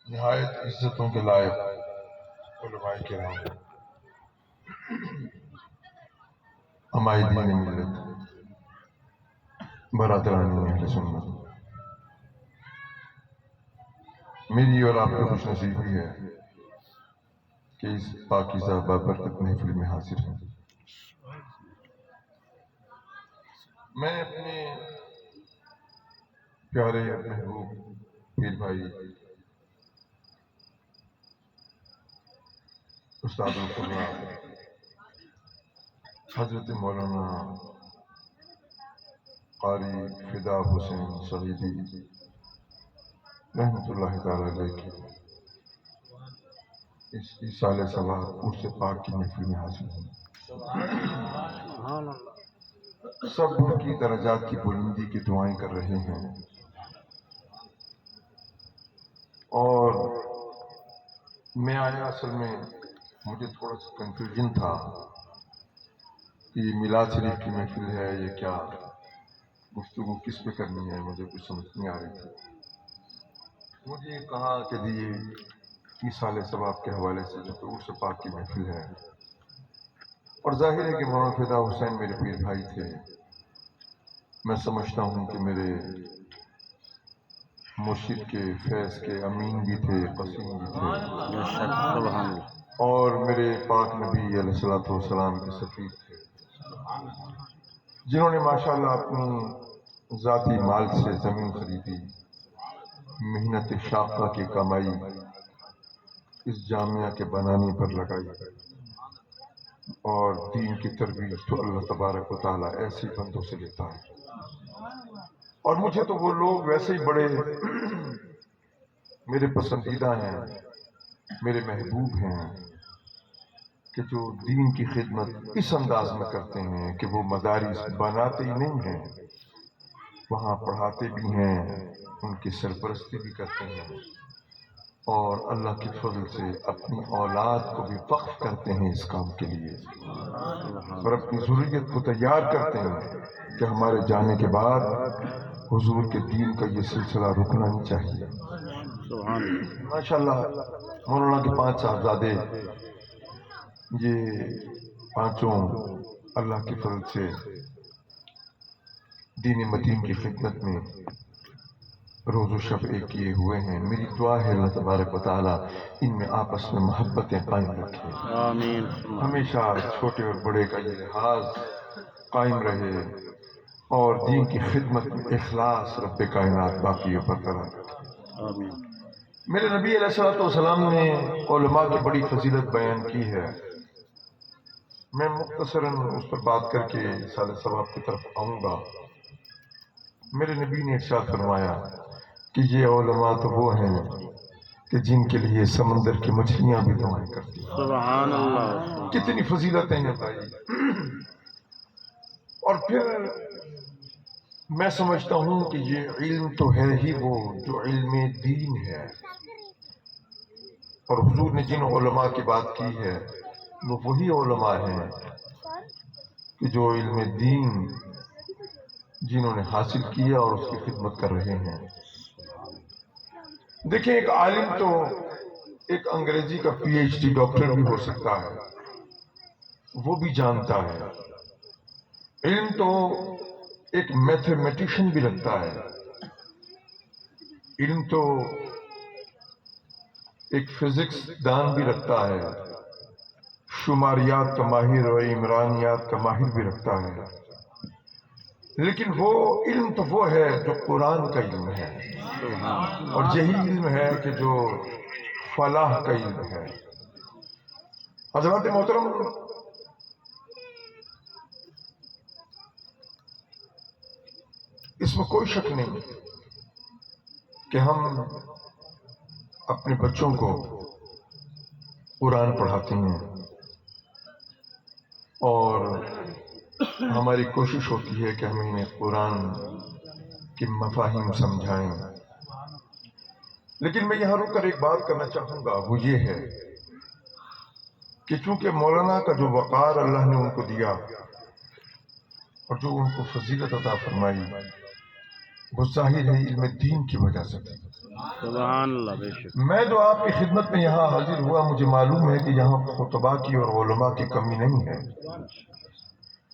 نہایت عزتوں کے لائق علماء کرام، ہماری دین ملت، برادران اہل سنت، میری اور آپ کی خوش نصیبی ہے کہ اس پاکیزہ بابرکت محفل میں حاضر ہیں۔ میں اپنے پیارے محبوب پیر بھائی استاد القرآن حضرت مولانا قاری فدا حسین صہیبی رحمۃ اللہ تعالی علیہ کی اس سال سوال عرس پاک کی محفل میں حاصل ہوں۔ سب ان کی درجات کی بلندی کی دعائیں کر رہے ہیں، اور میں آیا اصل میں مجھے تھوڑا سا کنفیوژن تھا کہ یہ میلاد شریف کی محفل ہے یا کیا، گفتگو کس پہ کرنی ہے، مجھے کچھ سمجھ نہیں آ رہی تھی۔ مجھے کہا کہ یہ سال ثواب کے حوالے سے جو عرس پاک کی محفل ہے، اور ظاہر ہے کہ مولانا فدا حسین میرے پیر بھائی تھے، میں سمجھتا ہوں کہ میرے مرشد کے فیض کے امین بھی تھے، قسیم بھی تھے، اور میرے پاک نبی علیہ الصلوۃ والسلام کے سفیر تھے، جنہوں نے ماشاءاللہ اپنی ذاتی مال سے زمین خریدی، محنت شاقہ کی کمائی اس جامعہ کے بنانے پر لگائی، اور دین کی تربیت تو اللہ تبارک و تعالیٰ ایسے بندوں سے لیتا ہے۔ اور مجھے تو وہ لوگ ویسے ہی بڑے میرے پسندیدہ ہیں، میرے محبوب ہیں، کہ جو دین کی خدمت اس انداز میں کرتے ہیں کہ وہ مدارس بناتے ہی نہیں ہیں، وہاں پڑھاتے بھی ہیں، ان کی سرپرستی بھی کرتے ہیں، اور اللہ کے فضل سے اپنی اولاد کو بھی وقف کرتے ہیں اس کام کے لیے، اور اپنی ذریت کو تیار کرتے ہیں کہ ہمارے جانے کے بعد حضور کے دین کا یہ سلسلہ رکنا نہیں چاہیے۔ ماشاءاللہ مولانا کے 5 صاحبزادے، یہ پانچوں اللہ کے فضل سے دین مدین کی خدمت میں روز و شب ایک کیے ہوئے ہیں۔ میری دعا ہے اللہ تبارک و تعالیٰ ان میں آپس میں محبتیں قائم رکھے، آمین۔ ہمیشہ چھوٹے اور بڑے کا یہ لحاظ قائم رہے، اور دین کی خدمت میں اخلاص رب کائنات باقی و برقرار رکھے۔ آمین۔ میرے نبی علیہ الصلوۃ والسلام نے علماء کی بڑی فضیلت بیان کی ہے، میں مختصراً اس پر بات کر کے سال ثواب کی طرف آؤں گا۔ میرے نبی نے ارشاد فرمایا کہ یہ علماء تو وہ ہیں کہ جن کے لیے سمندر کی مچھلیاں بھی دعائیں کرتی ہیں۔ سبحان اللہ۔ کتنی فضیلتیں ہیں بھائی۔ اور پھر میں سمجھتا ہوں کہ یہ علم تو ہے ہی وہ جو علم دین ہے، اور حضور نے جن علماء کی بات کی ہے وہ وہی علماء ہیں کہ جو علم دین جنہوں نے حاصل کیا اور اس کی خدمت کر رہے ہیں۔ دیکھیں، ایک عالم تو ایک انگریزی کا پی ایچ ڈی ڈاکٹر بھی ہو سکتا ہے، وہ بھی جانتا ہے۔ علم تو ایک میتھمیٹیشین بھی رکھتا ہے، علم تو ایک فزکس دان بھی رکھتا ہے، شماریات کا ماہر اور عمرانیات کا ماہر بھی رکھتا ہے، لیکن وہ علم تو وہ ہے جو قرآن کا علم ہے، اور یہی علم ہے کہ جو فلاح کا علم ہے۔ حضرات محترم، اس میں کوئی شک نہیں کہ ہم اپنے بچوں کو قرآن پڑھاتے ہیں، اور ہماری کوشش ہوتی ہے کہ ہم انہیں قرآن کی مفاہیم سمجھائیں، لیکن میں یہاں رک کر ایک بات کرنا چاہوں گا، وہ یہ ہے کہ چونکہ مولانا کا جو وقار اللہ نے ان کو دیا اور جو ان کو فضیلت عطا فرمائی، وہ ظاہر ہے علم دین کی وجہ سے تھی۔ سبحان اللہ. بے شک. میں جو آپ کی خدمت میں یہاں حاضر ہوا، مجھے معلوم ہے کہ یہاں خطبہ کی اور علماء کی کمی نہیں ہے،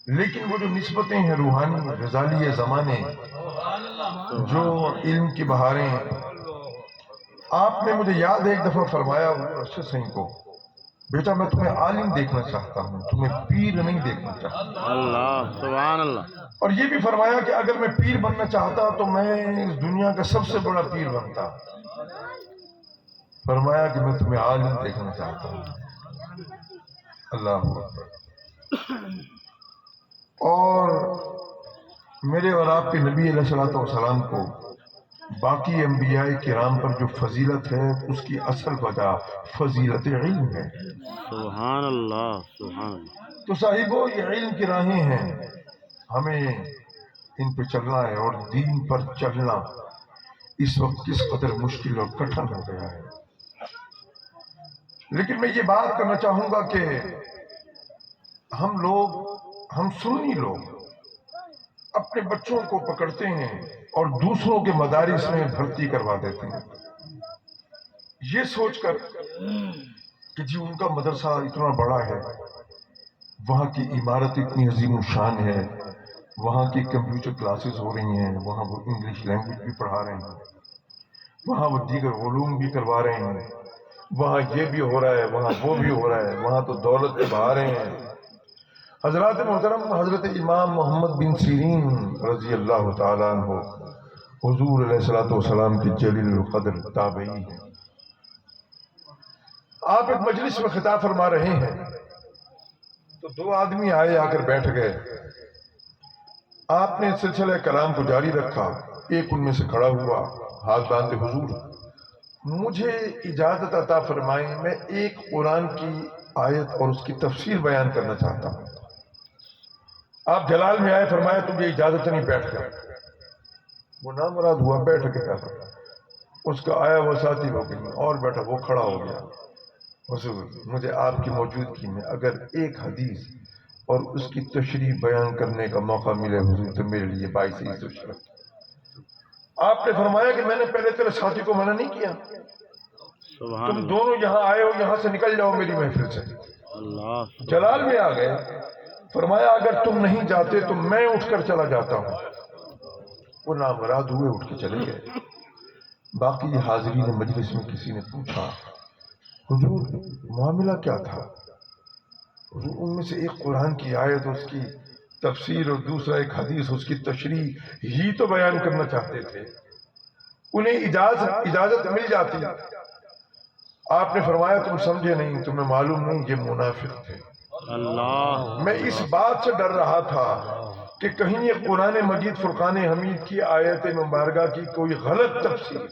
لیکن وہ جو نسبتیں ہیں روحانی غزالی زمانے، جو علم کی بہاریں، آپ نے مجھے یاد ہے ایک دفعہ فرمایا ارشد سنگھ کو، بیٹا میں تمہیں عالم دیکھنا چاہتا ہوں، تمہیں پیر نہیں دیکھنا چاہتا. اللہ. سبحان اللہ. اور یہ بھی فرمایا کہ اگر میں پیر بننا چاہتا تو میں اس دنیا کا سب سے بڑا پیر بنتا. فرمایا کہ میں تمہیں عالم دیکھنا چاہتا ہوں. اللہ اکبر. اور میرے اور آپ کے نبی علیہ الصلوۃ والسلام کو باقی انبیاء کرام پر جو فضیلت ہے، اس کی اصل وجہ فضیلت علم ہے. سبحان اللہ. سبحان اللہ. تو صاحبو، یہ علم کی راہیں ہیں، ہمیں ان پہ چلنا ہے، اور دین پر چلنا اس وقت کس قدر مشکل اور کٹھن ہو گیا ہے. لیکن میں یہ بات کرنا چاہوں گا کہ ہم سنی لوگ اپنے بچوں کو پکڑتے ہیں اور دوسروں کے مدارس میں بھرتی کروا دیتے ہیں، یہ سوچ کر کہ جی ان کا مدرسہ اتنا بڑا ہے، وہاں کی عمارت اتنی عظیم الشان ہے، وہاں کی کمپیوٹر کلاسز ہو رہی ہیں، وہاں وہ انگلش لینگویج بھی پڑھا رہے ہیں، وہاں وہ دیگر علوم بھی کروا رہے ہیں، وہاں یہ بھی ہو رہا ہے، وہاں وہ بھی ہو رہا ہے، وہاں تو دولت کے بہا رہے ہیں. حضرات محترم، حضرت امام محمد بن سیرین رضی اللہ تعالیٰ عنہ حضور علیہ الصلوۃ والسلام کی جلیل القدر تابعی ہیں. آپ ایک مجلس میں خطاب فرما رہے ہیں تو دو آدمی آئے، آ کر بیٹھ گئے. آپ نے سلسلہ کلام کو جاری رکھا. ایک ان میں سے کھڑا ہوا، ہاتھ باندھے، حضور مجھے اجازت عطا فرمائیں، میں ایک قرآن کی آیت اور اس کی تفسیر بیان کرنا چاہتا ہوں. آپ جلال میں آئے، فرمایا تجھے اجازت نہیں، بیٹھ گیا. وہ نامراد ہوا، بیٹھ گیا. اس کا آیا وہ ساتھی ہو گئی اور بیٹھا، وہ کھڑا ہو گیا. حضور مجھے آپ کی موجودگی میں اگر ایک حدیث اور اس کی تشریح بیان کرنے کا موقع ملے حضور تو میرے لیے باعث عزت و شرف. آپ نے فرمایا کہ میں نے پہلے تیرے ساتھی کو منع نہیں کیا، تم دونوں یہاں آئے ہو، یہاں سے نکل جاؤ میری محفل سے. اللہ. جلال میں آ گئے، فرمایا اگر تم نہیں جاتے تو میں اٹھ کر چلا جاتا ہوں. وہ نامراد ہوئے، اٹھ کے چلے گئے. باقی حاضرین مجلس میں کسی نے پوچھا حضور معاملہ کیا تھا؟ حضور ان میں سے ایک قرآن کی آیت اس کی تفسیر اور دوسرا ایک حدیث اس کی تشریح ہی تو بیان کرنا چاہتے تھے، انہیں اجازت مل جاتی. آپ نے فرمایا تم سمجھے نہیں، تمہیں معلوم نہیں یہ منافق تھے. اللہ. میں اس بات سے ڈر رہا تھا کہ کہیں یہ قرآن مجید فرقان حمید کی آیت مبارکہ کی کوئی غلط تفسیر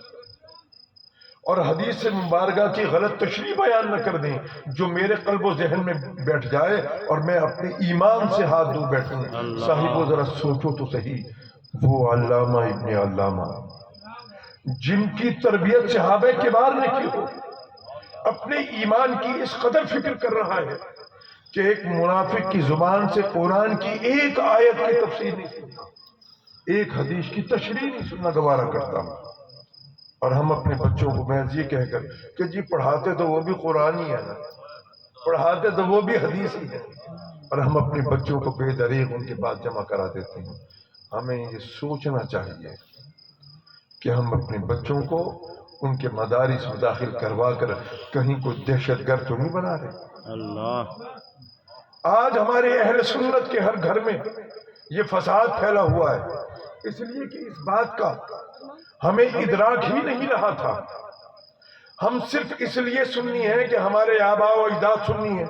اور حدیث مبارکہ کی غلط تشریح بیان نہ کر دیں جو میرے قلب و ذہن میں بیٹھ جائے اور میں اپنے ایمان سے ہاتھ دھو بیٹھوں. صاحبو ذرا سوچو تو صحیح، وہ علامہ ابن علامہ جن کی تربیت صحابہ کبار نے کی ہو، اپنے ایمان کی اس قدر فکر کر رہا ہے کہ ایک منافق کی زبان سے قرآن کی ایک آیت کی تفسیر نہیں سنتا، ایک حدیث کی تشریح نہیں سننا گوارا کرتا ہوں. اور ہم اپنے بچوں کو محض یہ کہہ کر کہ جی پڑھاتے تو وہ بھی قرآن ہی ہے نا، پڑھاتے تو وہ بھی حدیث ہی ہے، اور ہم اپنے بچوں کو بے دریغ ان کے بعد جمع کرا دیتے ہیں. ہمیں یہ سوچنا چاہیے کہ ہم اپنے بچوں کو ان کے مدارس میں داخل کروا کر کہیں کوئی دہشت گرد تو نہیں بنا رہے. اللہ. آج ہمارے اہل سنت کے ہر گھر میں یہ فساد پھیلا ہوا ہے، اس لیے کہ اس بات کا ہمیں ادراک ہی نہیں رہا تھا. ہم صرف اس لیے سنی ہیں کہ ہمارے آباء و اجداد سنی ہیں،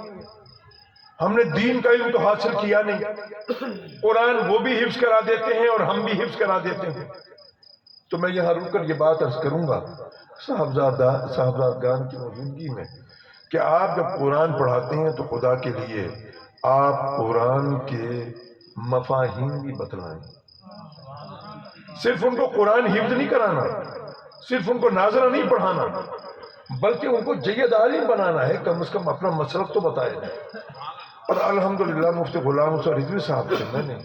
ہم نے دین کا علم تو حاصل کیا نہیں. قرآن وہ بھی حفظ کرا دیتے ہیں اور ہم بھی حفظ کرا دیتے ہیں. تو میں یہاں رک کر یہ بات عرض کروں گا صاحبزادگان کی موجودگی میں کہ آپ جب قرآن پڑھاتے ہیں تو خدا کے لیے آپ قرآن کے مفاہیم بھی بتلائیں. صرف ان کو قرآن حفظ نہیں کرانا، صرف ان کو ناظرہ نہیں پڑھانا، بلکہ ان کو جید عالم بنانا ہے. کم از کم اپنا مسلک تو بتائے. اور الحمدللہ مفتی غلام حسین رضوی صاحب سے میں نے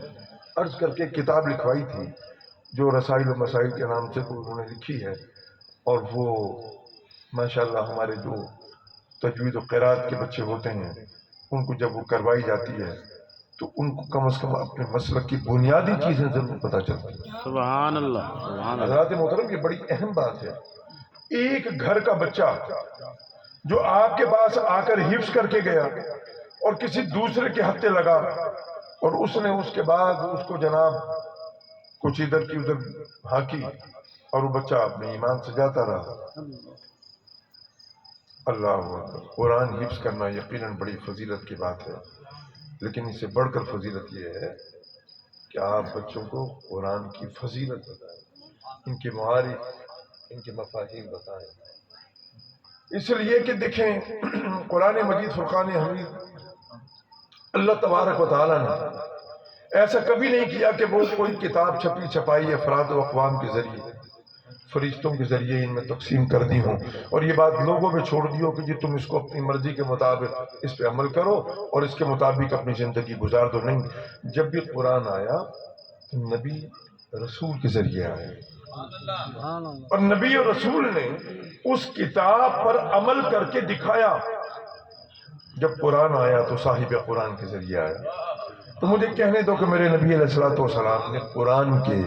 عرض کر کے کتاب لکھوائی تھی جو رسائل و مسائل کے نام سے انہوں نے لکھی ہے، اور وہ ماشاءاللہ ہمارے جو تجوید و قرات کے بچے ہوتے ہیں ان کو جب وہ کروائی جاتی ہے تو ان کو کم از کم اپنے مسلک کی بنیادی چیزیں ضرور پتہ چلتی ہیں۔ سبحان اللہ سبحان اللہ حضرات محترم یہ بڑی اہم بات ہے۔ ایک گھر کا بچہ جو آپ کے پاس آ کر حفظ کر کے گیا اور کسی دوسرے کے ہتھے لگا اور اس نے اس کے بعد اس کو جناب کچھ ادھر کی ادھر ہاکی اور وہ بچہ اپنے ایمان سے جاتا رہا۔ اللہ اکبر۔ قرآن حفظ کرنا یقیناً بڑی فضیلت کی بات ہے، لیکن اس سے بڑھ کر فضیلت یہ ہے کہ آپ بچوں کو قرآن کی فضیلت بتائیں، ان کے معارف، ان کے مفاہیم بتائیں۔ اس لیے کہ دیکھیں قرآن مجید فرقان حمید اللہ تبارک و تعالیٰ نے ایسا کبھی نہیں کیا کہ وہ کوئی کتاب چھپی چھپائی افراد و اقوام کے ذریعے، فرشتوں کے ذریعے ان میں تقسیم کر دی ہوں اور یہ بات لوگوں میں چھوڑ دی ہو کہ جی تم اس کو اپنی مرضی کے مطابق اس پہ عمل کرو اور اس کے مطابق اپنی زندگی گزار دو۔ نہیں، جب بھی قرآن آیا تو نبی رسول کے ذریعے آیا اور نبی اور رسول نے اس کتاب پر عمل کر کے دکھایا۔ جب قرآن آیا تو صاحب قرآن کے ذریعے آیا۔ تو مجھے کہنے دو کہ میرے نبی علیہ الصلوۃ والسلام نے قرآن کے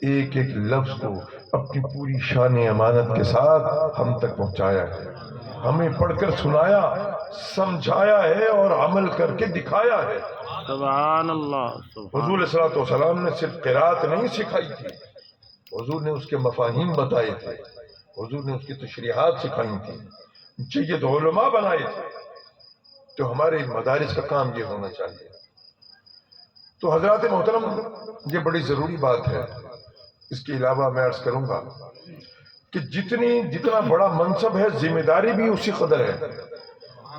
ایک ایک لفظ کو اپنی پوری شان امانت کے ساتھ ہم تک پہنچایا ہے، ہمیں پڑھ کر سنایا، سمجھایا ہے اور عمل کر کے دکھایا ہے۔ سبحان اللہ سبحان حضور علیہ الصلوۃ والسلام نے صرف قرات نہیں سکھائی تھی، حضور نے اس کے مفاہیم بتائے تھے، حضور نے اس کی تشریحات سکھائی تھی، جید علماء بنائے تھے۔ تو ہمارے مدارس کا کام یہ ہونا چاہیے۔ تو حضرات محترم یہ بڑی ضروری بات ہے۔ اس کے علاوہ میں عرض کروں گا کہ جتنا بڑا منصب ہے ذمہ داری بھی اسی قدر ہے۔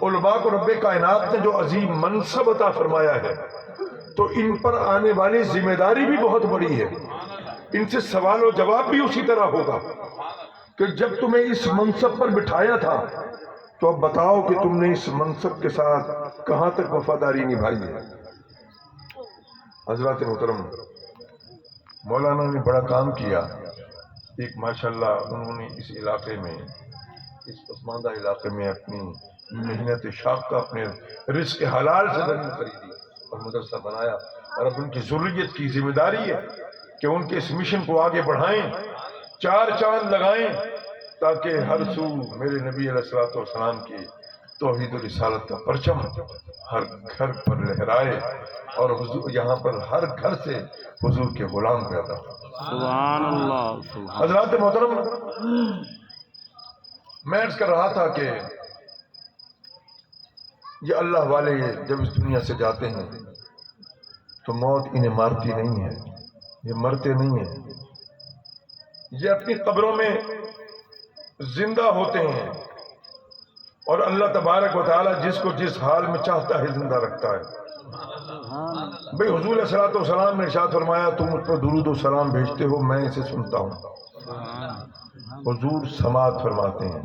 علماء کو رب کائنات نے جو عظیم منصب عطا فرمایا ہے تو ان پر آنے والی ذمہ داری بھی بہت بڑی ہے۔ ان سے سوال و جواب بھی اسی طرح ہوگا کہ جب تمہیں اس منصب پر بٹھایا تھا تو اب بتاؤ کہ تم نے اس منصب کے ساتھ کہاں تک وفاداری نبھائی ہے۔ حضرات محترم مولانا نے بڑا کام کیا۔ ایک ماشاءاللہ انہوں نے اس علاقے میں، اس پسماندہ علاقے میں اپنی محنت شاقہ، اپنے رزق حلال سے زمین خریدی اور مدرسہ بنایا، اور اب ان کی ضروریت کی ذمہ داری ہے کہ ان کے اس مشن کو آگے بڑھائیں، چار چاند لگائیں تاکہ ہر سو میرے نبی علیہ الصلوۃ والسلام کی توحید و رسالت کا پرچم ہر گھر پر لہرائے اور حضور یہاں پر ہر گھر سے حضور کے غلام پیدا ہو۔ سبحان اللہ سبحان حضرات محترم میں عرض کر رہا تھا کہ یہ اللہ والے جب اس دنیا سے جاتے ہیں تو موت انہیں مارتی نہیں ہے، یہ مرتے نہیں ہیں، یہ اپنی قبروں میں زندہ ہوتے ہیں اور اللہ تبارک و تعالی جس کو جس حال میں چاہتا ہے زندہ رکھتا ہے۔ بھئی حضور علیہ الصلوۃ والسلام نے ارشاد فرمایا تم اس پر درود و سلام بھیجتے ہو، میں اسے سنتا ہوں۔ حضور سماعت فرماتے ہیں۔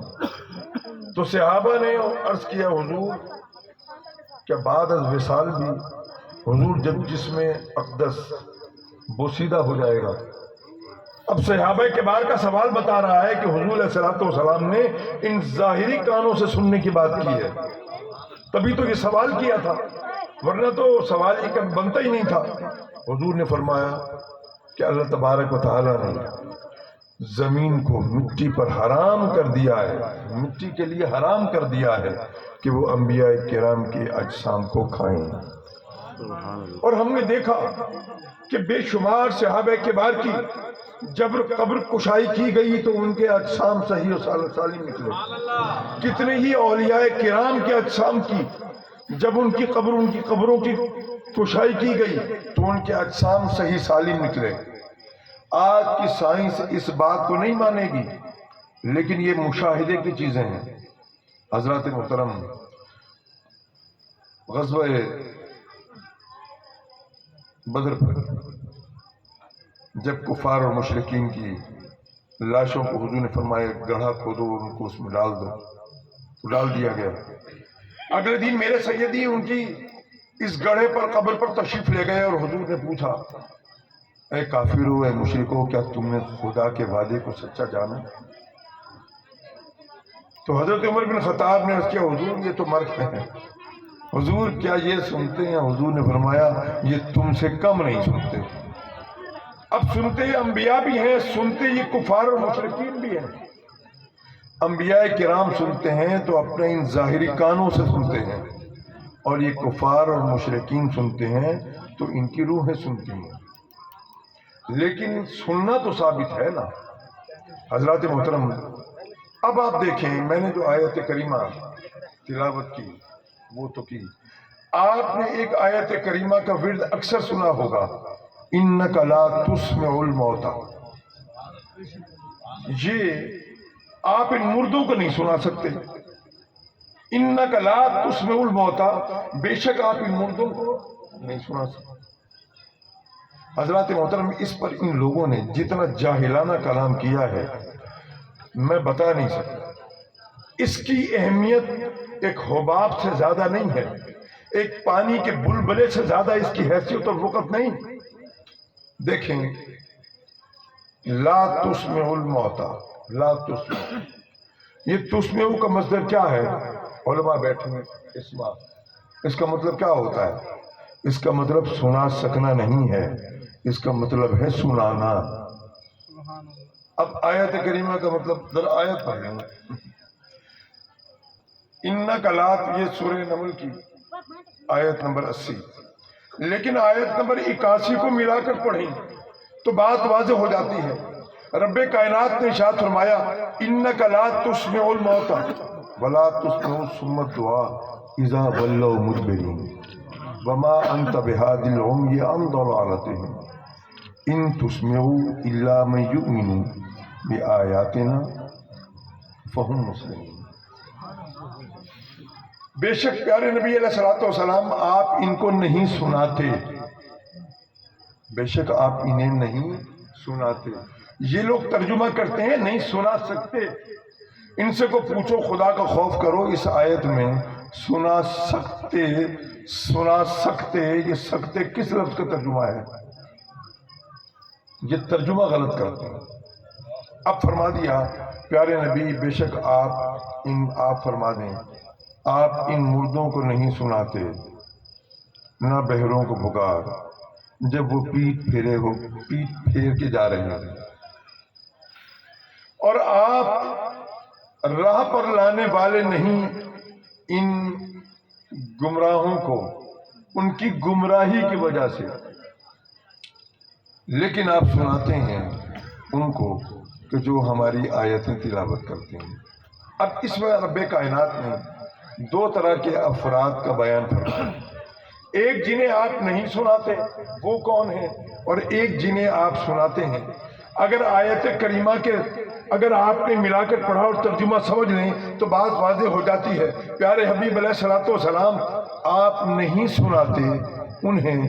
تو صحابہ نے عرض کیا حضور کیا بعد از وصال بھی؟ حضور جب جسم اقدس بوسیدہ ہو جائے گا۔ اب صحابہ کبار کا سوال بتا رہا ہے کہ حضور علیہ الصلوۃ والسلام نے ان ظاہری کانوں سے سننے کی بات کی ہے، تبھی تو یہ سوال کیا تھا، ورنہ تو سوال ہی کم بنتا ہی نہیں تھا۔ حضور نے فرمایا کہ اللہ تبارک و تعالی نے زمین کو مٹی پر حرام کر دیا ہے، مٹی کے لیے حرام کر دیا ہے کہ وہ انبیاء کرام کے اجسام کو کھائیں۔ اور ہم نے دیکھا کہ بے شمار صحابہ کبار کی جب قبر کشائی کی گئی تو ان کے اجسام صحیح و سالم نکلے۔ کتنے ہی اولیاء کرام کے اجسام کی جب ان کی قبروں کی کشائی کی گئی تو ان کے اجسام صحیح سالم نکلے۔ آج کی سائنس اس بات کو نہیں مانے گی، لیکن یہ مشاہدے کی چیزیں ہیں۔ حضرات محترم غزوہ بدر پر جب کفار اور مشرکین کی لاشوں کو حضور نے فرمایا گڑھا کھودو ان کو اس میں ڈال دو، تو ڈال دیا گیا۔ اگلے دن میرے سیدی ان کی اس گڑھے پر قبر پر تشریف لے گئے اور حضور نے پوچھا اے کافرو، اے مشرکو، کیا تم نے خدا کے وعدے کو سچا جانا؟ تو حضرت عمر بن خطاب نے اس کیا حضور یہ تو مرگ ہے، حضور کیا یہ سنتے ہیں؟ حضور نے فرمایا یہ تم سے کم نہیں سنتے۔ اب سنتے انبیاء بھی ہیں، سنتے یہ کفار اور مشرکین بھی ہیں۔ انبیاء کرام سنتے ہیں تو اپنے ان ظاہری کانوں سے سنتے ہیں، اور یہ کفار اور مشرکین سنتے ہیں تو ان کی روحیں سنتی ہیں۔ لیکن سننا تو ثابت ہے نا حضرات محترم۔ اب آپ دیکھیں، میں نے جو آیت کریمہ تلاوت کی وہ تو کی، آپ نے ایک آیت کریمہ کا ورد اکثر سنا ہوگا، اِنَّكَ لَا تُسْمِعُ الْمَوْتَى۔ یہ آپ ان مردوں کو نہیں سنا سکتے۔ اِنَّكَ لَا تُسْمِعُ الْمَوْتَى، بے شک آپ ان مردوں کو نہیں سنا سکتے۔ حضرات محترم، اس پر ان لوگوں نے جتنا جاہلانہ کلام کیا ہے میں بتا نہیں سکتا۔ اس کی اہمیت ایک حباب سے زیادہ نہیں ہے، ایک پانی کے بلبلے سے زیادہ اس کی حیثیت اور وقت نہیں۔ دیکھیں، لا تسمع الموتى، لا تسمع، یہ تسمع کا مصدر کیا ہے؟ علماء بیٹھے ہیں، اسمع، اس کا مطلب کیا ہوتا ہے؟ اس کا مطلب سنا سکنا نہیں ہے، اس کا مطلب ہے سنانا۔ اب آیت کریمہ کا مطلب ذرا آیت پڑھ لیں۔ اِنَّكَ لَا، یہ سورہ نمل کی آیت نمبر 80، لیکن آیت نمبر 81 کو ملا کر پڑھیں تو بات واضح ہو جاتی ہے۔ رب کائنات نے ارشاد فرمایا اِنَّكَ لَا تُسْمِعُ الْمَوْتَى وَلَا تُسْمِعُ الصُّمَّ الدُّعَاءَ إِذَا وَلَّوْا مُدْبِرِينَ وَمَا أَنْتَ بِهَادِ الْعُمْيِ عَنْ ضَلَالَتِهِمْ إِن تُسْمِعُ إِلَّا مَن يُؤْمِنُ بِآيَاتِنَا فَهُمْ مُسْلِمُونَ۔ بے شک پیارے نبی علیہ الصلوۃ والسلام آپ ان کو نہیں سناتے، بے شک آپ انہیں نہیں سناتے۔ یہ لوگ ترجمہ کرتے ہیں نہیں سنا سکتے۔ ان سے کو پوچھو خدا کا خوف کرو، اس آیت میں سنا سکتے، سنا سکتے، یہ سکتے کس لفظ کا ترجمہ ہے؟ یہ ترجمہ غلط کرتے ہیں۔ اب فرما دیا پیارے نبی بے شک آپ فرما دیں آپ ان مردوں کو نہیں سناتے، نہ بہروں کو پکار جب وہ پیٹ پھیر کے جا رہے ہیں، اور آپ راہ پر لانے والے نہیں ان گمراہوں کو ان کی گمراہی کی وجہ سے، لیکن آپ سناتے ہیں ان کو کہ جو ہماری آیتیں تلاوت کرتے ہیں۔ اب اس میں رب کائنات نے دو طرح کے افراد کا بیان فرمایا، ایک جنہیں آپ نہیں سناتے وہ کون ہیں، اور ایک جنہیں آپ سناتے ہیں۔ اگر آیت کریمہ کے اگر آپ نے ملا کر پڑھا اور ترجمہ سمجھ لیں تو بات واضح ہو جاتی ہے۔ پیارے حبیب علیہ الصلوۃ والسلام آپ نہیں سناتے انہیں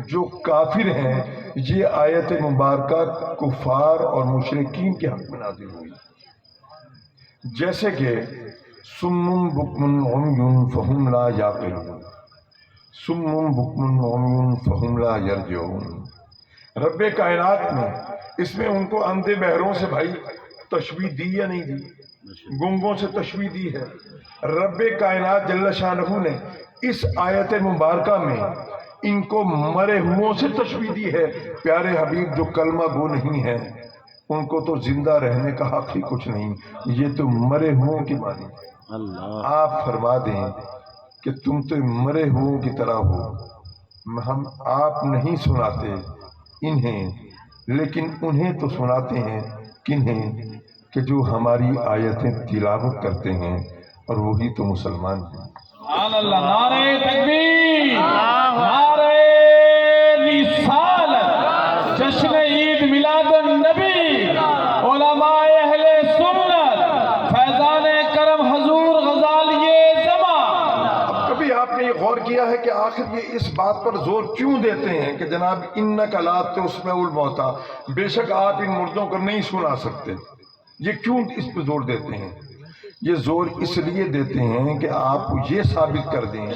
جو کافر ہیں۔ یہ آیت مبارکہ کفار اور مشرکین کے حق میں نازل ہوئی، جیسے کہ صم بکم عمی فہم لا یعقلون، صم بکم عمی فہم لا یرجعون۔ رب کائنات نے اس میں ان کو اندھے بہروں سے بھائی تشبیہ دی یا نہیں دی؟ گنگوں سے تشبیہ دی ہے۔ رب کائنات جل شانہ نے اس آیت مبارکہ میں ان کو مرے ہوئوں سے تشبیہ دی ہے۔ پیارے حبیب جو کلمہ گو نہیں ہیں ان کو تو زندہ رہنے کا حق ہی کچھ نہیں، یہ تو مرے ہوئوں کی مانی۔ آپ فرما دیں کہ تم تو مرے ہوئوں کی طرح ہو، ہم آپ نہیں سناتے انہیں، لیکن انہیں تو سناتے ہیں کنہیں کہ جو ہماری آیتیں تلاوت کرتے ہیں، اور وہی تو مسلمان ہیں۔ سبحان اللہ، نعرہ تکبیر، نعرہ رسالت، جشن عید میلاد النبی، علماء اہل سنت، فیضان کرم حضور غزالی زمان۔ اب کبھی آپ نے یہ غور کیا ہے کہ آخر یہ اس بات پر زور کیوں دیتے ہیں کہ جناب انک لا تسمع الموتى، بے شک آپ ان مردوں کو نہیں سنا سکتے؟ یہ کیوں اس پہ زور دیتے ہیں؟ یہ زور اس لیے دیتے ہیں کہ آپ یہ ثابت کر دیں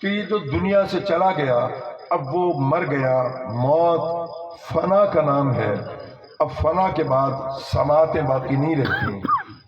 کہ یہ جو دنیا سے چلا گیا اب وہ مر گیا، موت فنا کا نام ہے، اب فنا کے بعد سماعتیں باقی نہیں رہتی،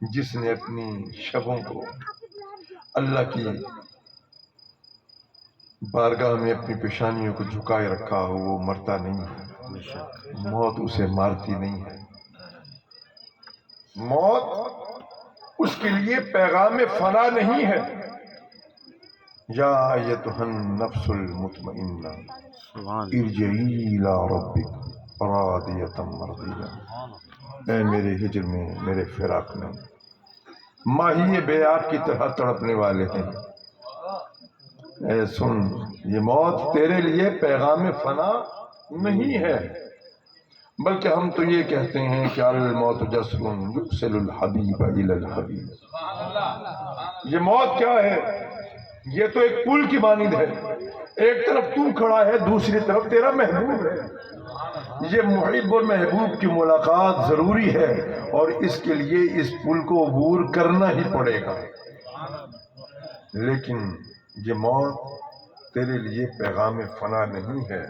جس نے اپنی شبوں کو اللہ کی بارگاہ میں اپنی پیشانیوں کو جھکائے رکھا ہو وہ مرتا نہیں ہے، بے شک موت اسے مارتی نہیں ہے۔ موت اس کے لیے پیغام فنا نہیں ہے۔ یا ایتھا النفس المطمئنہ سبحان اللہ ارجعی الی ربک راضیۃ مرضیہ، اے میرے ہجر میں، میرے فراق میں ماہی بے آپ کی طرح تڑپنے والے ہیں، اے سن یہ موت تیرے لیے پیغام فنا نہیں ہے، بلکہ ہم تو یہ کہتے ہیں کہ الموت جسر یرسل الحبیب الی الحبیب۔ یہ موت کیا ہے؟ یہ تو ایک پل کی مانند ہے، ایک طرف تو کھڑا ہے، دوسری طرف تیرا محبوب ہے۔ یہ محب اور محبوب کی ملاقات ضروری ہے اور اس کے لیے اس پل کو عبور کرنا ہی پڑے گا، لیکن یہ موت تیرے لیے پیغام فنا نہیں ہے،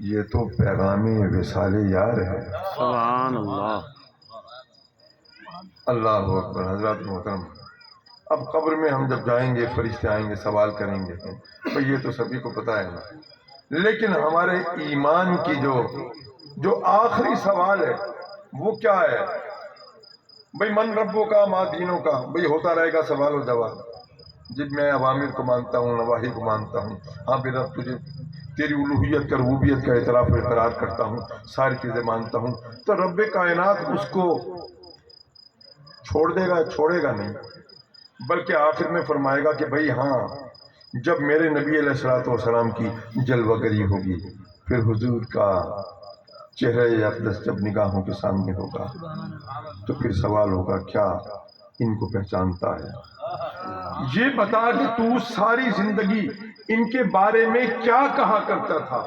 یہ تو پیغام وصال یار ہے۔ سبحان اللہ اللہ اکبر۔ حضرات محترم، اب قبر میں ہم جب جائیں گے فرشتے آئیں گے سوال کریں گے، تو یہ تو سبھی کو پتہ ہے نا، لیکن ہمارے ایمان کی جو آخری سوال ہے وہ کیا ہے؟ بھئی من ربوں کا ما دینوں کا، بھئی ہوتا رہے گا سوال و جواب۔ جب میں اوامر کو مانتا ہوں، نواہی کو مانتا ہوں، ہاں بے رب تجھے تیری الوہیت کا ربوبیت کا اعتراف و اقرار کرتا ہوں، ساری چیزیں مانتا ہوں، تو رب کائنات اس کو چھوڑے گا نہیں، بلکہ آخر میں فرمائے گا کہ بھئی ہاں جب میرے نبی علیہ الصلوۃ والسلام کی جلوہ گری ہوگی، پھر حضور کا چہرہ اقدس جب نگاہوں کے سامنے ہوگا تو پھر سوال ہوگا کیا ان کو پہچانتا ہے؟ یہ بتا کہ تو ساری زندگی ان کے بارے میں کیا کہا کرتا تھا؟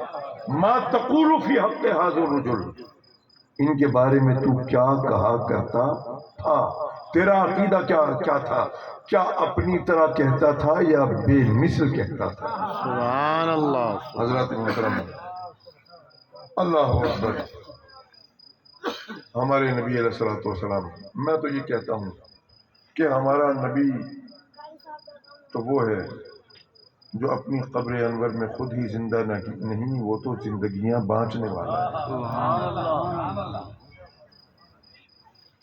ما تقول فی حق ھذا الرجل، ان کے بارے میں تو کیا کہا کرتا تھا؟ تیرا عقیدہ کیا تھا؟ کیا اپنی طرح کہتا تھا یا بے مثل کہتا تھا؟ سبحان اللہ حضرات محترم، اللہ اکبر۔ ہمارے نبی علیہ الصلوۃ والسلام، میں تو یہ کہتا ہوں کہ ہمارا نبی تو وہ ہے جو اپنی قبر انور میں خود ہی زندہ نہیں، وہ تو زندگیاں بانٹنے والا ہے۔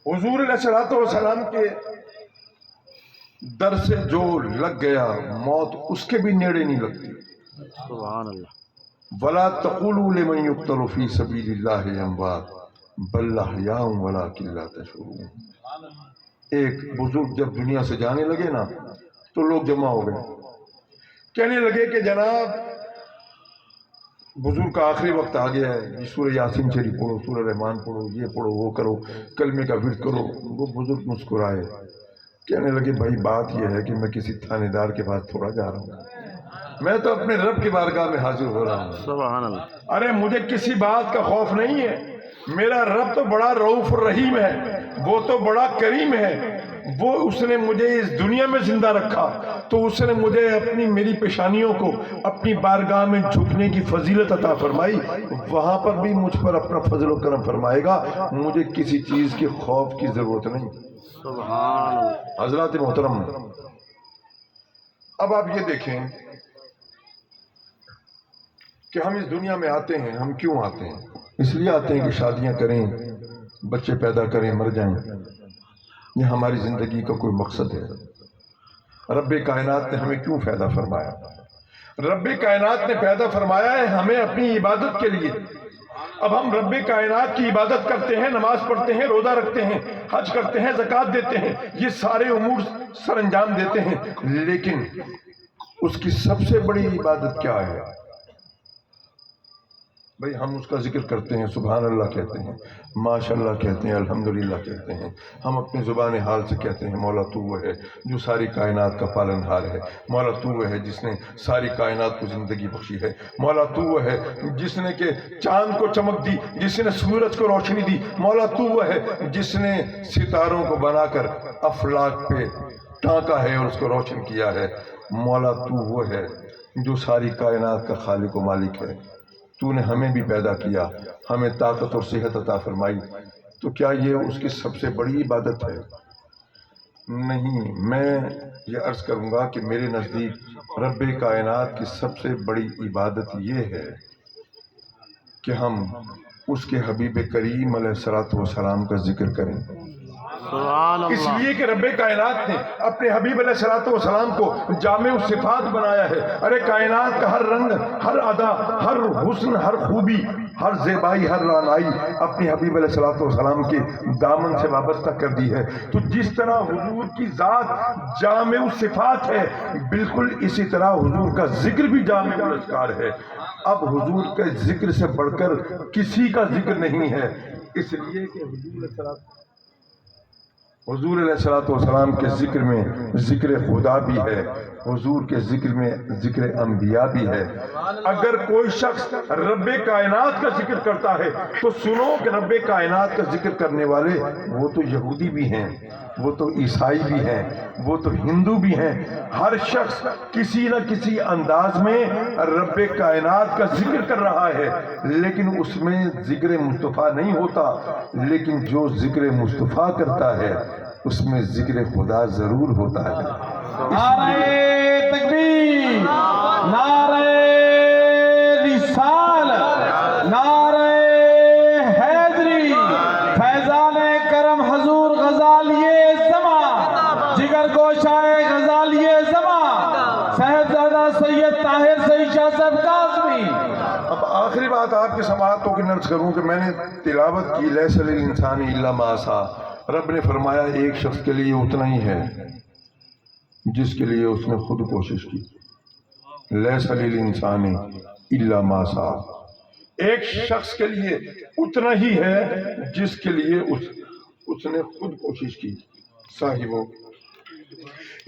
حضور علیہ الصلوۃ والسلام کے در سے جو لگ گیا موت اس کے بھی نیڑے نہیں لگتی۔ سبحان اللہ ولا تقولوا لمن يقتل في سبيل الله اموات بل احياء ولكن لا تشعرون۔ ایک بزرگ جب دنیا سے جانے لگے نا تو لوگ جمع ہو گئے، کہنے لگے کہ جناب بزرگ کا آخری وقت آ گیا ہے، یہ سورہ یاسین شریف پڑھو، سورہ رحمان پڑھو، یہ پڑھو، وہ کرو، کلمے کا ورد کرو۔ وہ بزرگ مسکرائے، کہنے لگے بھائی بات یہ ہے کہ میں کسی تھانے دار کے پاس تھوڑا جا رہا ہوں، میں تو اپنے رب کی بارگاہ میں حاضر ہو رہا ہوں۔ سبحان اللہ ارے مجھے کسی بات کا خوف نہیں ہے، میرا رب تو بڑا رؤوف الرحیم ہے، وہ تو بڑا کریم ہے، وہ اس نے مجھے اس دنیا میں زندہ رکھا تو اس نے مجھے میری پیشانیوں کو اپنی بارگاہ میں جھکنے کی فضیلت عطا فرمائی، وہاں پر بھی مجھ پر اپنا فضل و کرم فرمائے گا، مجھے کسی چیز کے خوف کی ضرورت نہیں۔ سبحان اللہ حضرات محترم، اب آپ یہ دیکھیں کہ ہم اس دنیا میں آتے ہیں، ہم کیوں آتے ہیں؟ اس لیے آتے ہیں کہ شادیاں کریں، بچے پیدا کریں، مر جائیں، یہ ہماری زندگی کا کوئی مقصد ہے؟ رب کائنات نے ہمیں کیوں پیدا فرمایا؟ رب کائنات نے پیدا فرمایا ہے ہمیں اپنی عبادت کے لیے۔ اب ہم رب کائنات کی عبادت کرتے ہیں، نماز پڑھتے ہیں، روزہ رکھتے ہیں، حج کرتے ہیں، زکوٰۃ دیتے ہیں، یہ سارے امور سر انجام دیتے ہیں، لیکن اس کی سب سے بڑی عبادت کیا ہے؟ بھئی ہم اس کا ذکر کرتے ہیں، سبحان اللہ کہتے ہیں، ماشاء اللہ کہتے ہیں، الحمدللہ کہتے ہیں، ہم اپنی زبان حال سے کہتے ہیں مولا تو وہ ہے جو ساری کائنات کا پالنہار ہے، مولا تو وہ ہے جس نے ساری کائنات کو زندگی بخشی ہے، مولا تو وہ ہے جس نے کہ چاند کو چمک دی، جس نے سورج کو روشنی دی، مولا تو وہ ہے جس نے ستاروں کو بنا کر افلاک پہ ٹانکا ہے اور اس کو روشن کیا ہے، مولا تو وہ ہے جو ساری کائنات کا خالق و مالک ہے۔ تو نے ہمیں بھی پیدا کیا، ہمیں طاقت اور صحت عطا فرمائی، تو کیا یہ اس کی سب سے بڑی عبادت ہے؟ نہیں، میں یہ عرض کروں گا کہ میرے نزدیک رب کائنات کی سب سے بڑی عبادت یہ ہے کہ ہم اس کے حبیب کریم علیہ الصلوۃ والسلام کا ذکر کریں۔ سبحان اس اللہ، لیے کہ رب کائنات نے اپنے حبیب علیہ الصلوۃ والسلام کو جامع الصفات بنایا ہے۔ ارے کائنات کا ہر رنگ، ہر ادا، ہر حسن، ہر خوبی، ہر زیبائی، ہر رعنائی اپنے حبیب علیہ الصلوۃ والسلام کے دامن سے وابستہ کر دی ہے۔ تو جس طرح حضور کی ذات جامع الصفات ہے، بالکل اسی طرح حضور کا ذکر بھی جامع الاذکار ہے۔ اب حضور کے ذکر سے بڑھ کر کسی کا ذکر نہیں ہے، اس لیے کہ حضور علیہ الصلوۃ والسلام کے ذکر میں ذکر خدا بھی ہے، حضور کے ذکر میں ذکر انبیاء بھی ہے۔ اگر کوئی شخص رب کائنات کا ذکر کرتا ہے تو سنو کہ رب کائنات کا ذکر کرنے والے وہ تو یہودی بھی ہیں، وہ تو عیسائی بھی ہیں، وہ تو ہندو بھی ہیں۔ ہر شخص کسی نہ کسی انداز میں رب کائنات کا ذکر کر رہا ہے، لیکن اس میں ذکر مصطفیٰ نہیں ہوتا، لیکن جو ذکر مصطفیٰ کرتا ہے اس میں ذکر خدا ضرور ہوتا ہے۔ نعرہ تکبیر، نعرہ رسالت، نعرہ حیدری، فیضان کرم حضور غزالی زماں، جگر گوشائے غزالی زماں، صاحبزادہ سید طاہر سعید شاہ صاحب کاظمی۔ اب آخری بات آپ کے سماعتوں کی نرس کروں کہ میں نے تلاوت کی لیس للانسان الا ما سعی۔ رب نے فرمایا ایک شخص کے لیے اتنا ہی ہے جس کے لیے اس نے خود کوشش کی۔ لیس للانسان الا ما سعی، ایک شخص کے لیے اتنا ہی ہے جس کے لیے اس نے خود کوشش کی۔ صاحبوں،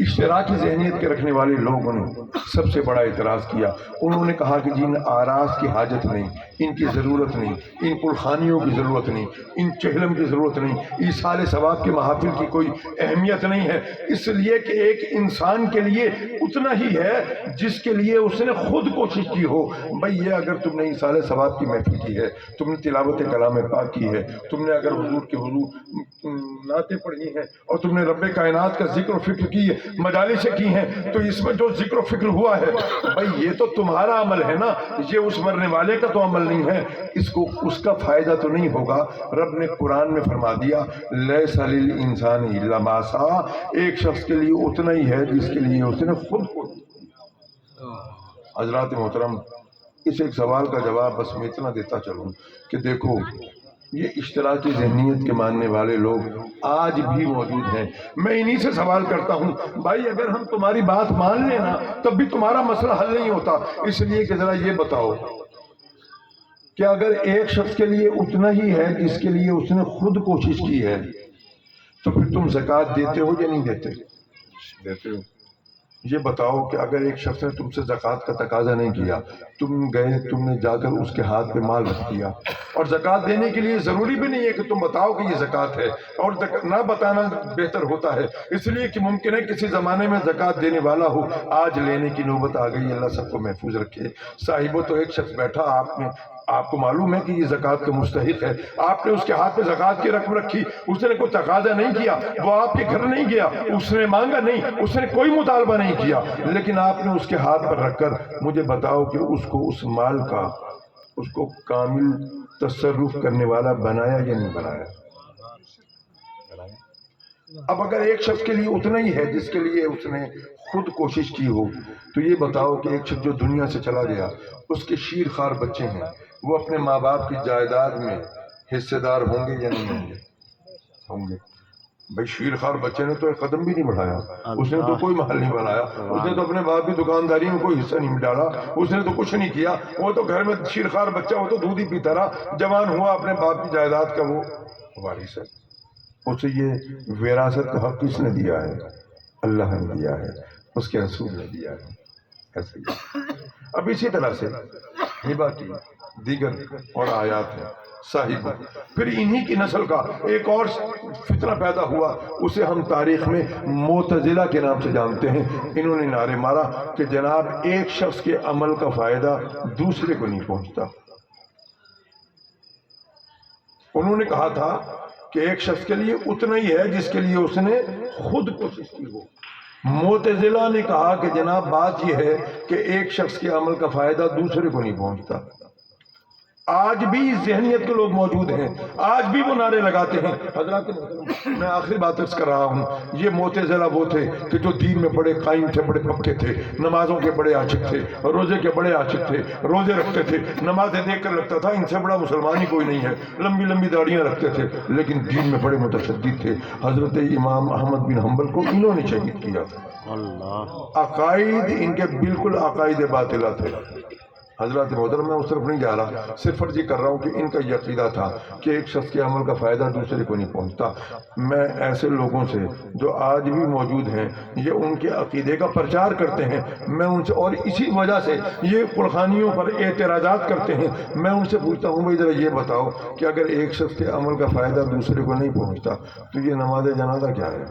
اشتراکی ذہنیت کے رکھنے والے لوگوں نے سب سے بڑا اعتراض کیا۔ انہوں نے کہا کہ جن آراز کی حاجت نہیں، ان کی ضرورت نہیں، ان پلخانیوں کی ضرورت نہیں، ان چہلم کی ضرورت نہیں، ایصال ثواب کے محافل کی کوئی اہمیت نہیں ہے، اس لیے کہ ایک انسان کے لیے اتنا ہی ہے جس کے لیے اس نے خود کوشش کی ہو۔ بھئی یہ اگر تم نے ایصال ثواب کی محفل کی ہے، تم نے تلاوت کلام پاک کی ہے، تم نے اگر حضور کے حضور نعتیں پڑھی ہیں اور تم نے رب کائنات کا ذکر و فکر کی ہے، مجالس کی ہیں، تو اس میں جو ذکر و فکر ہوا ہے بھئی یہ تو تمہارا عمل ہے نا، یہ اس مرنے والے کا تو عمل نہیں ہے، اس کا فائدہ تو نہیں ہوگا۔ رب نے قرآن میں فرما دیا لیس للانسان الا ما سعی، ایک شخص کے لیے اتنا ہی ہے جس کے لیے اس نے خود کو۔ حضرات محترم، اس ایک سوال کا جواب بس میں اتنا دیتا چلوں کہ دیکھو یہ اشتراکی ذہنیت کے ماننے والے لوگ آج بھی موجود ہیں۔ میں انہی سے سوال کرتا ہوں بھائی اگر ہم تمہاری بات مان لیں نا تب بھی تمہارا مسئلہ حل نہیں ہوتا، اس لیے کہ ذرا یہ بتاؤ کہ اگر ایک شخص کے لیے اتنا ہی ہے جس کے لیے اس نے خود کوشش کی ہے تو پھر تم زکوٰۃ دیتے ہو یا نہیں دیتے؟ دیتے ہو۔ یہ بتاؤ کہ اگر ایک شخص نے تم سے زکوٰۃ کا تقاضا نہیں کیا، تم گئے، تم نے جا کر اس کے ہاتھ پہ مال رکھ دیا، اور زکوٰۃ دینے کے لیے ضروری بھی نہیں ہے کہ تم بتاؤ کہ یہ زکوٰۃ ہے، اور نہ بتانا بہتر ہوتا ہے، اس لیے کہ ممکن ہے کسی زمانے میں زکوٰۃ دینے والا ہو، آج لینے کی نوبت آ گئی، اللہ سب کو محفوظ رکھے۔ صاحبو، تو ایک شخص بیٹھا، آپ کو معلوم ہے کہ یہ زکوٰۃ کا مستحق ہے، آپ نے اس کے ہاتھ میں زکوٰۃ کی رقم رکھی، اس نے کوئی تقاضا نہیں کیا، وہ آپ کے گھر نہیں گیا، اس نے مانگا نہیں، اس نے کوئی مطالبہ نہیں کیا، لیکن آپ نے اس کے ہاتھ پر رکھ کر مجھے بتاؤ کہ اس کو اس مال کا اس کو کامل تصرف کرنے والا بنایا یا نہیں بنایا؟ اب اگر ایک شخص کے لیے اتنا ہی ہے جس کے لیے اس نے خود کوشش کی ہو تو یہ بتاؤ کہ ایک شخص جو دنیا سے چلا گیا، اس کے شیر خوار بچے ہیں، وہ اپنے ماں باپ کی جائیداد میں حصے دار ہوں گے یا نہیں ہوں گے؟ ہوں گے۔ بھائی شیر خوار بچے نے تو ایک قدم بھی نہیں بڑھایا، اس نے تو کوئی محل نہیں بنایا، اس نے تو اپنے باپ کی دکانداری میں کوئی حصہ نہیں ڈالا، اس نے تو کچھ نہیں کیا، وہ تو گھر میں شیر خوار بچہ، وہ تو دودھ ہی پیتا رہا، جوان ہوا، اپنے باپ کی جائیداد کا وہ وارث ہے۔ اسے یہ وراثت کا حق کس نے دیا ہے؟ اللہ نے دیا ہے، اس کے رسول نے دیا ہے۔ ایسے ہی اب اسی طرح سے ہبہ کی دیگر اور آیات ہیں۔ صاحب پھر انہی کی نسل کا ایک اور فتنہ پیدا ہوا، اسے ہم تاریخ میں معتزلہ کے نام سے جانتے ہیں۔ انہوں نے نعرے مارا کہ جناب ایک شخص کے عمل کا فائدہ دوسرے کو نہیں پہنچتا۔ انہوں نے کہا تھا کہ ایک شخص کے لیے اتنا ہی ہے جس کے لیے اس نے خود کوشش کی ہو۔ معتزلہ نے کہا کہ جناب بات یہ ہے کہ ایک شخص کے عمل کا فائدہ دوسرے کو نہیں پہنچتا۔ آج بھی ذہنیت کے لوگ موجود ہیں، آج بھی وہ نعرے لگاتے ہیں۔ حضرات محترم، میں آخری بات عرض کر رہا ہوں، یہ معتزلہ وہ تھے کہ جو دین میں بڑے قائم تھے، بڑے پکے تھے، نمازوں کے بڑے عاشق تھے، روزے کے بڑے عاشق تھے، روزے رکھتے تھے، نمازیں دیکھ کر لگتا تھا ان سے بڑا مسلمان ہی کوئی نہیں ہے، لمبی لمبی داڑیاں رکھتے تھے، لیکن دین میں بڑے متشدد تھے۔ حضرت امام احمد بن حنبل کو انہوں نے شہید کیا تھا۔ اللہ عقائد ان کے بالکل عقائد باطلہ تھے۔ حضرات محترم، میں اس طرف نہیں جا رہا، صرف عرض یہ کر رہا ہوں کہ ان کا یہ عقیدہ تھا کہ ایک شخص کے عمل کا فائدہ دوسرے کو نہیں پہنچتا۔ میں ایسے لوگوں سے جو آج بھی موجود ہیں، یہ ان کے عقیدے کا پرچار کرتے ہیں، میں ان سے، اور اسی وجہ سے یہ قرآنیوں پر اعتراضات کرتے ہیں، میں ان سے پوچھتا ہوں بھائی ذرا یہ بتاؤ کہ اگر ایک شخص کے عمل کا فائدہ دوسرے کو نہیں پہنچتا تو یہ نماز جنازہ کیا ہے؟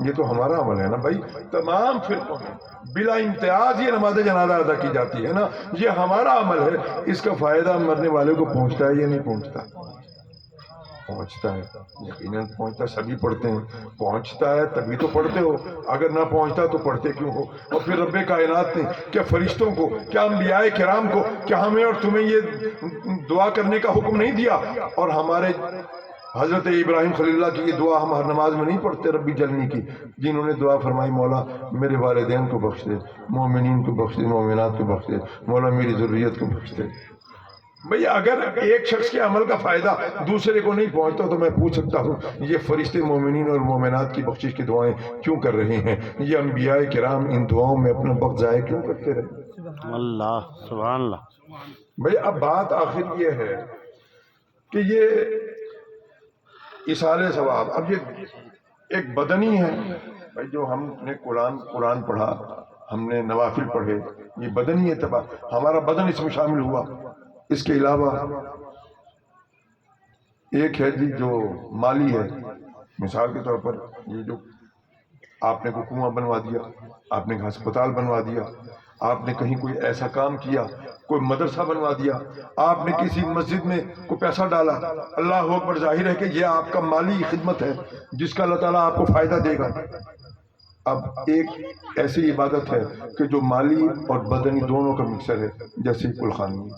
یہ تو ہمارا عمل ہے نا بھائی، تمام فرقوں میں بلا امتیاز یہ نماز جنازہ ادا کی جاتی ہے نا، یہ ہمارا عمل ہے۔ اس کا فائدہ مرنے والے کو پہنچتا ہے یا نہیں پہنچتا؟ پہنچتا ہے، یقیناً پہنچتا ہے، سبھی پڑھتے ہیں، پہنچتا ہے تبھی تو پڑھتے ہو، اگر نہ پہنچتا تو پڑھتے کیوں ہو؟ اور پھر رب کائنات نے کیا فرشتوں کو، کیا انبیاء کرام کو، کیا ہمیں اور تمہیں یہ دعا کرنے کا حکم نہیں دیا؟ اور ہمارے حضرت ابراہیم خلیل اللہ کی یہ دعا ہم ہر نماز میں نہیں پڑھتے ربی جلنی کی، جنہوں نے دعا فرمائی مولا میرے والدین کو بخش دے، مومنین کو بخش دے، مومنات کو بخش دے، مولا میری ذریت کو بخش دے۔ بھئی اگر ایک شخص کے عمل کا فائدہ دوسرے کو نہیں پہنچتا تو میں پوچھ سکتا ہوں یہ فرشتے مومنین اور مومنات کی بخشش کی دعائیں کیوں کر رہے ہیں؟ یہ انبیاء کرام ان دعاؤں میں اپنا وقت ضائع کیوں کرتے رہے؟ اللہ سبحان اللہ۔ بھئی اب بات آخر یہ ہے کہ یہ ایصال ثواب، اب یہ ایک بدنی ہے بھائی، جو ہم نے قرآن پڑھا، ہم نے نوافل پڑھے، یہ بدنی اعتبار، ہمارا بدن اس میں شامل ہوا۔ اس کے علاوہ ایک ہے جی جو مالی ہے، مثال کے طور پر یہ جو آپ نے کوئی کنواں بنوا دیا، آپ نے ہسپتال بنوا دیا، آپ نے کہیں کوئی ایسا کام کیا، کوئی مدرسہ بنوا دیا، آپ نے کسی مسجد میں کوئی پیسہ ڈالا، اللہ اکبر، ظاہر ہے کہ یہ آپ کا مالی خدمت ہے جس کا اللہ تعالیٰ آپ کو فائدہ دے گا۔ اب ایک ایسی عبادت ہے کہ جو مالی اور بدنی دونوں کا مکسر ہے، جیسے کلخانی،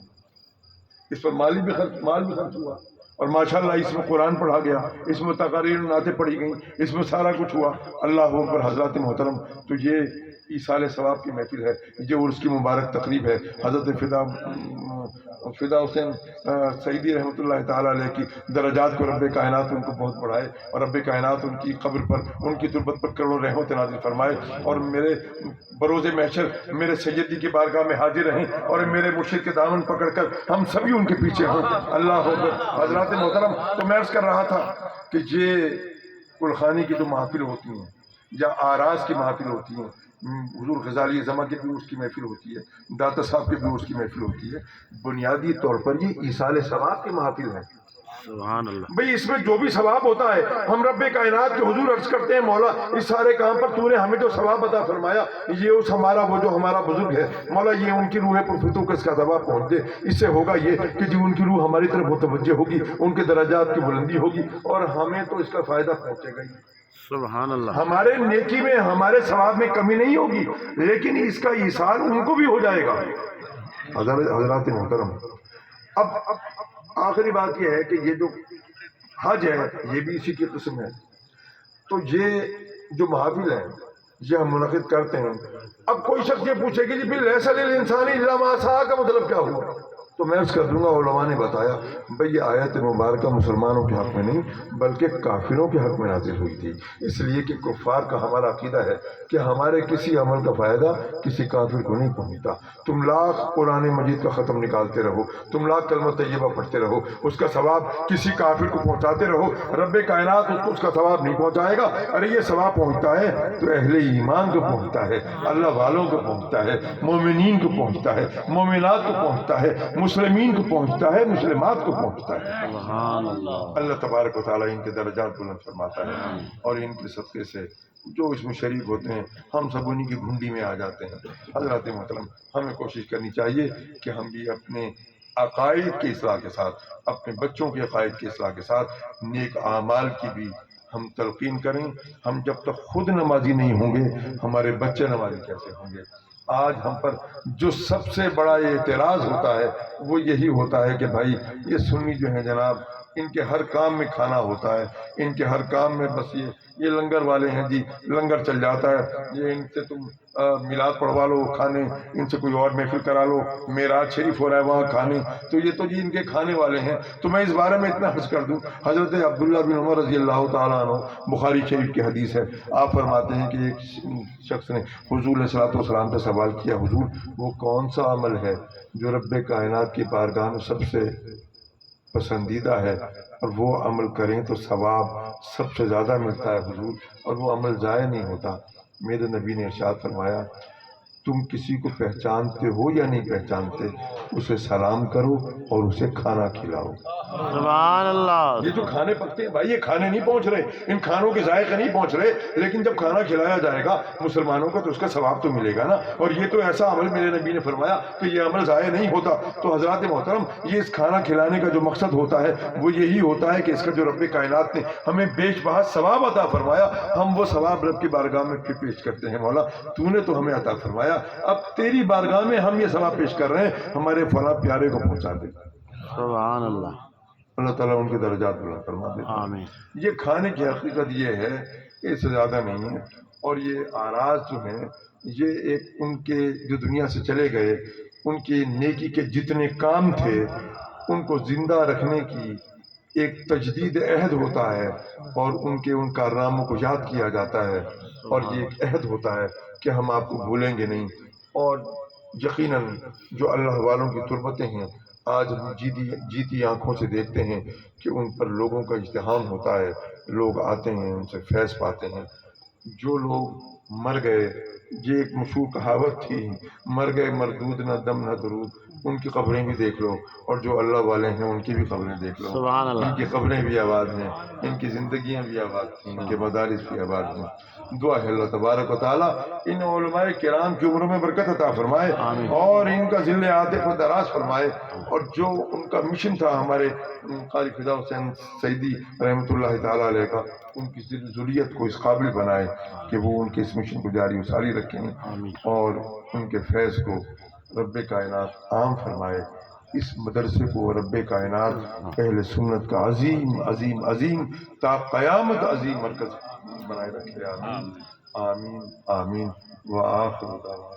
اس پر مال بھی خرچ ہوا، اور ماشاءاللہ اس میں قرآن پڑھا گیا، اس میں تقاریر نعتیں پڑھی گئیں، اس میں سارا کچھ ہوا، اللہ اکبر۔ حضرات محترم، تو یہ ایصال ثواب کی محفل ہے، یہ عرس کی مبارک تقریب ہے۔ حضرت فدا حسین سعیدی رحمۃ اللہ تعالیٰ علیہ کی درجات کو رب کائنات ان کو بہت بڑھائے، اور رب کائنات ان کی قبر پر، ان کی تربت پر کروڑوں رحمت نازل فرمائے، اور میرے بروز محشر میرے سیدی کی بارگاہ میں حاضر رہیں، اور میرے مرشد کے دامن پکڑ کر ہم سبھی ان کے پیچھے ہوں۔ اللہ اکبر۔ حضرات محترم، تو میں عرض کر رہا تھا کہ یہ کلخانی کی جو محافل ہوتی ہیں یا آراز کی محافل ہوتی ہیں، حضور غزالی زماں کے بھی اس کی محفل ہوتی ہے، داتا صاحب کے بھی اس کی محفل ہوتی ہے، بنیادی طور پر یہ ایصال ثواب کی محافل ہے۔ سبحان اللہ۔ بھئی اس میں جو بھی ثواب ہوتا ہے، ہم رب کائنات کے حضور عرض کرتے ہیں مولا اس سارے کام پر تو نے ہمیں جو ثواب عطا فرمایا، یہ اس وہ جو ہمارا بزرگ ہے مولا، یہ ان کی روح پرفتوں کو اس کا ثواب پہنچ دے۔ اس سے ہوگا یہ کہ جو ان کی روح ہماری طرف متوجہ ہوگی، ان کے درجات کی بلندی ہوگی، اور ہمیں تو اس کا فائدہ پہنچے گا ہی۔ سبحان اللہ۔ ہمارے نیکی میں، ہمارے ثواب میں کمی نہیں ہوگی، لیکن اس کا ایصال ان کو بھی ہو جائے گا۔ حضرات محترم، اب آخری بات یہ ہے کہ یہ جو حج ہے یہ بھی اسی کی قسم ہے۔ تو یہ جو محافل ہے یہ ہم منعقد کرتے ہیں۔ اب کوئی شخص یہ پوچھے کہ جی پھر لیس للانسان الا ما سعی کا مطلب کیا ہوا؟ تو میں عرض کر دوں گا، علماء نے بتایا بھئی یہ آیت مبارکہ مسلمانوں کے حق میں نہیں بلکہ کافروں کے حق میں نازل ہوئی تھی، اس لیے کہ کفار کا ہمارا عقیدہ ہے کہ ہمارے کسی عمل کا فائدہ کسی کافر کو نہیں پہنچتا۔ تم لاکھ قرآن مجید کا ختم نکالتے رہو، تم لاکھ کلمہ طیبہ پڑھتے رہو، اس کا ثواب کسی کافر کو پہنچاتے رہو، رب کائنات اس کو اس کا ثواب نہیں پہنچائے گا۔ ارے یہ ثواب پہنچتا ہے تو اہل ایمان کو پہنچتا ہے، اللہ والوں کو پہنچتا ہے، مومنین کو پہنچتا ہے، مومنات کو پہنچتا ہے، مسلمین کو پہنچتا ہے، مسلمات کو پہنچتا ہے۔ سبحان اللہ۔ اللہ تبارک و تعالیٰ ان کے درجات بلند فرماتا ہے، اور ان کے صدقے سے جو اس میں شریک ہوتے ہیں ہم سب انہی کی گھنڈی میں آ جاتے ہیں۔ حضرات محترم، ہمیں کوشش کرنی چاہیے کہ ہم بھی اپنے عقائد کی اصلاح کے ساتھ، اپنے بچوں کے عقائد کی اصلاح کے ساتھ نیک اعمال کی بھی ہم تلقین کریں۔ ہم جب تک خود نمازی نہیں ہوں گے ہمارے بچے نمازی کیسے ہوں گے؟ آج ہم پر جو سب سے بڑا اعتراض ہوتا ہے وہ یہی ہوتا ہے کہ بھائی یہ سنی جو ہیں جناب، ان کے ہر کام میں کھانا ہوتا ہے، ان کے ہر کام میں بس یہ لنگر والے ہیں جی، لنگر چل جاتا ہے، یہ ان سے تم میلاد پڑھوا لو کھانے، ان سے کوئی اور محفل کرا لو، معراج شریف ہو رہا ہے وہاں کھانے، تو یہ تو جی ان کے کھانے والے ہیں۔ تو میں اس بارے میں اتنا حرص کر دوں، حضرت عبداللہ بن عمر رضی اللہ تعالیٰ عنہ، بخاری شریف کی حدیث ہے، آپ فرماتے ہیں کہ ایک شخص نے حضور علیہ الصلوۃ والسلام سے سوال کیا، حضور وہ کون سا عمل ہے جو رب کائنات کی بارگاہ میں سب سے پسندیدہ ہے اور وہ عمل کریں تو ثواب سب سے زیادہ ملتا ہے حضور، اور وہ عمل ضائع نہیں ہوتا؟ میرے نبی نے ارشاد فرمایا، تم کسی کو پہچانتے ہو یا نہیں پہچانتے اسے سلام کرو اور اسے کھانا کھلاؤ۔ سبحان اللہ۔ یہ جو کھانے پکتے ہیں بھائی، یہ کھانے نہیں پہنچ رہے، ان کھانوں کے ذائقے نہیں پہنچ رہے، لیکن جب کھانا کھلایا جائے گا مسلمانوں کو تو اس کا ثواب تو ملے گا نا۔ اور یہ تو ایسا عمل میرے نبی نے فرمایا کہ یہ عمل ضائع نہیں ہوتا۔ تو حضرات محترم، یہ اس کھانا کھلانے کا جو مقصد ہوتا ہے وہ یہی ہوتا ہے کہ اس کا جو رب کائنات نے ہمیں بیش بہا ثواب عطا فرمایا، ہم وہ ثواب رب کی بارگاہ میں پھر پیش کرتے ہیں، مولا تو نے تو ہمیں عطا فرمایا، اب تیری بارگاہ میں ہم یہ ثواب پیش کر رہے ہیں، ہمارے فلاں پیارے کو پہنچا دے۔ سبحان اللہ۔ اللہ تعالیٰ ان کے درجات بلند فرما دے۔ آمین۔ یہ کھانے کی حقیقت یہ ہے، اس سے زیادہ نہیں ہے۔ اور یہ آراز جو ہیں یہ ایک ان کے جو دنیا سے چلے گئے ان کی نیکی کے جتنے کام تھے ان کو زندہ رکھنے کی ایک تجدید عہد ہوتا ہے، اور ان کارناموں کو یاد کیا جاتا ہے، اور یہ ایک عہد ہوتا ہے کہ ہم آپ کو بھولیں گے نہیں۔ اور یقیناً جو اللہ والوں کی تربتیں ہیں آج ہم جیتی آنکھوں سے دیکھتے ہیں کہ ان پر لوگوں کا اجتحام ہوتا ہے، لوگ آتے ہیں ان سے فیض پاتے ہیں۔ جو لوگ مر گئے، یہ ایک مشہور کہاوت تھی، مر گئے مردود نہ دم نہ درود، ان کی قبریں بھی دیکھ لو، اور جو اللہ والے ہیں ان کی بھی قبریں دیکھ لو، سبحان اللہ۔ ان کی قبریں بھی آباد ہیں، ان کی زندگیاں بھی آباد ہیں، ان کے مدارس بھی آباد ہیں۔ دعا ہے اللہ تبارک و تعالیٰ ان علماء کرام کی عمروں میں برکت عطا فرمائے اور ان کا ذل عاطف و دراز فرمائے، اور جو ان کا مشن تھا ہمارے قاری فضا حسین سعیدی رحمۃ اللہ تعالیٰ علیہ کا، ان کی ذریت کو اس قابل بنائے کہ وہ ان کے اس مشن کو جاری و ساری رکھیں اور ان کے فیض کو رب کائنات عام فرمائے۔ اس مدرسے کو رب کائنات اہل سنت کا عظیم عظیم عظیم تا قیامت عظیم مرکز بنائے رکھے۔ آمین آمین آمین۔ وآخر دعوانا